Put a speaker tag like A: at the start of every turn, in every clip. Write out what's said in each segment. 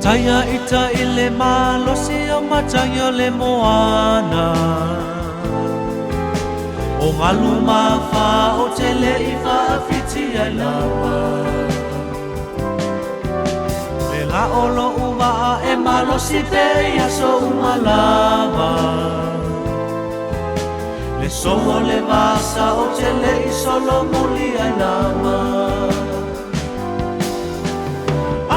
A: Taia ita i le malosi o matangi o le moana O ngalu mawha o te le i whaafiti ai lawa Le la olo umaa e malosi pe ia so umalawa Le soho le vasa o te le i solo muli ai lawa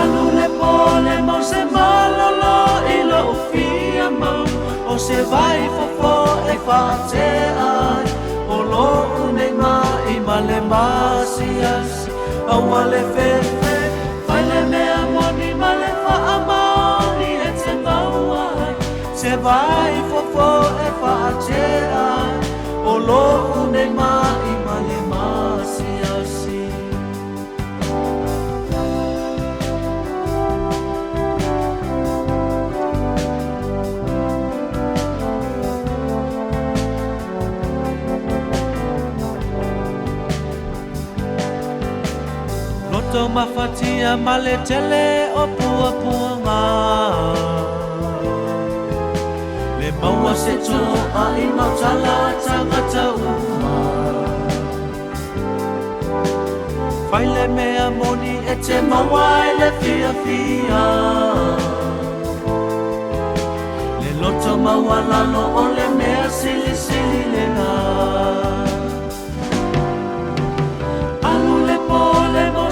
A: Alu le pole mo se malolo i lo ufia mau O se vai fofo e whaate ai O lo unei mai ma le masias Aua le fefe Whai le mea moni ma le wha maoni e te mauai Se vai fofo e whaate ai O lo unei mai ma le masiasi Loto mafatia male tele o pua pua ngā Le maua se toa i mautala tangata uma Whai le mea moni e te maua e le fia fia Le loto maua lalo o le mea sili sili le ngā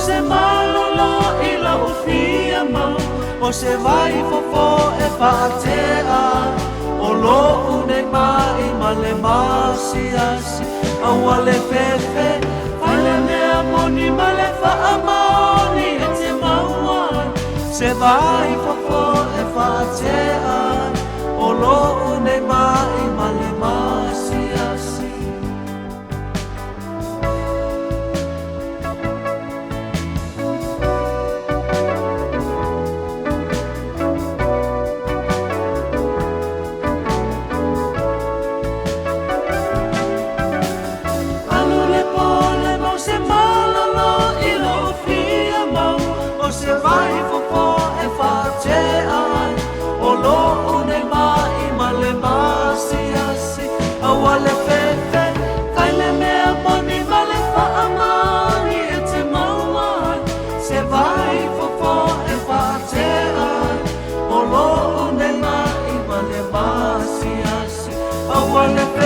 A: Se malolo i la ufia mau O se vai fofo e whaatea O lo une mai ma le masiasi Aua le fefe Whai le mea moni ma le wha maoni e te mauai Se vai fofo e whaatea O lo une mai ma le masiasi Se vai fofo e whaate ai O lo une mai ma le masiasi Aua le fefe Kai le mea moni ma le whaamani e te mauai Se vai fofo e whaate ai O lo une mai ma le masiasi Aua le fefe